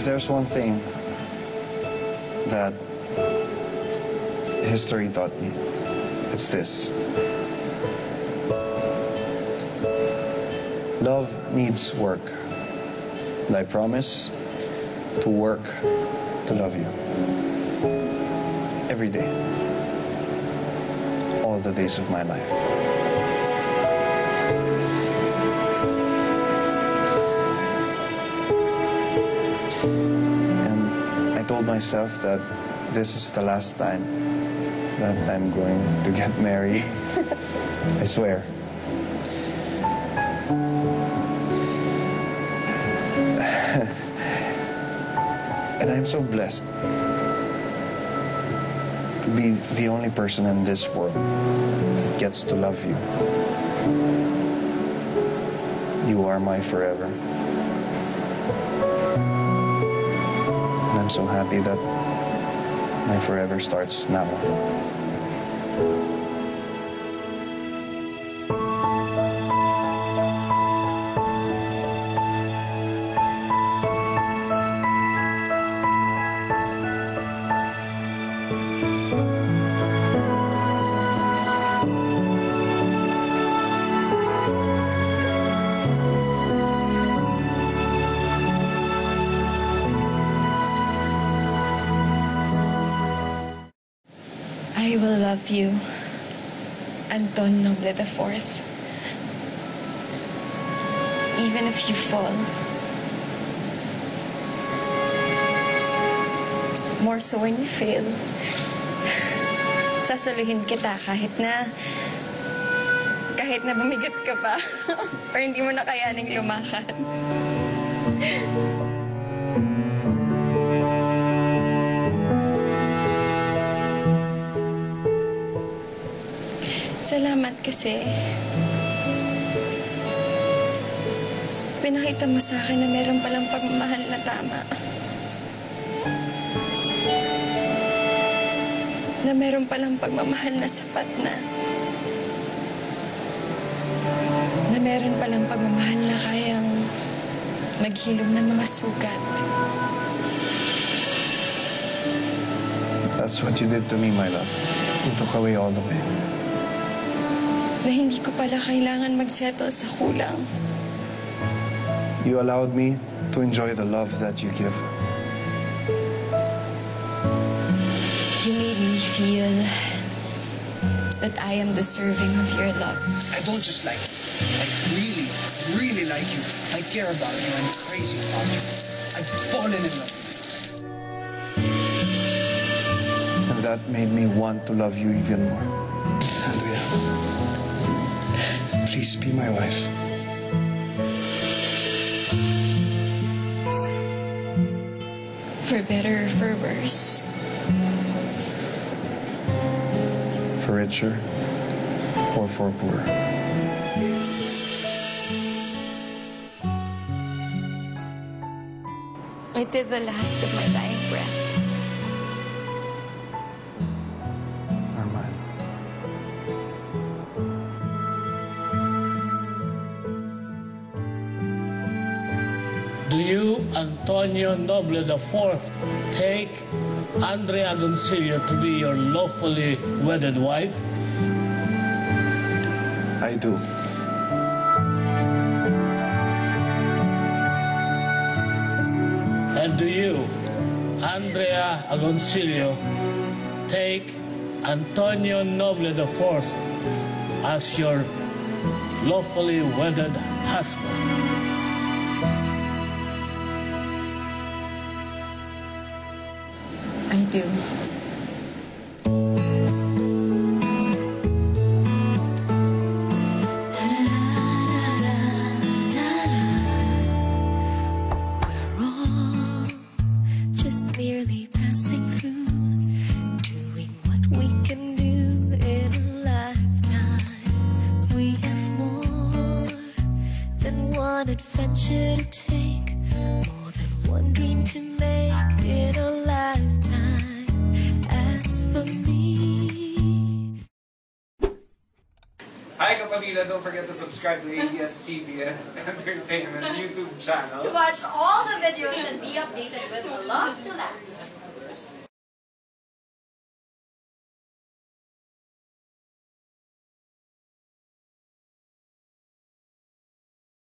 there's one thing that history taught me, it's this. Love needs work. And I promise to work to love you. Every day. All the days of my life. And I told myself that this is the last time that I'm going to get married. I swear. And I'm so blessed to be the only person in this world that gets to love you. You are my forever. And I'm so happy that my forever starts now. I will love you, Anton Noble IV. Even if you fall. More so when you fail. Sasaluhin kita kahit na bumigat ka pa or hindi mo na kayaning lumakad. Salamat kasi pinakita mo sa akin na meron palang pagmamahal na tama. Na meron palang pagmamahal na sapat na. Na meron palang pagmamahal na kayang maghilom ng mga sugat. That's what you did to me, my love. You took away all the pain. Na hindi ko pala kailangan mag-settle sa kulang. You allowed me to enjoy the love that you give. You made me feel that I am deserving of your love. I don't just like you. I really, really like you. I care about you. I'm crazy about you. I've fallen in love with you. And that made me want to love you even more. Andrea, please be my wife. For better or for worse. For richer or for poorer. I did the last of my dying breath. Arman. Do you, Antonio Noble IV, take Andrea Agoncillo to be your lawfully wedded wife? I do. And do you, Andrea Agoncillo, take Antonio Noble IV as your lawfully wedded husband? I do. We're all just merely passing through, doing what we can do in a lifetime. We have more than one adventure to take, more than one dream to make in a lifetime. Manila, don't forget to subscribe to ABS-CBN Entertainment YouTube channel. To watch all the videos and be updated with Love to Last.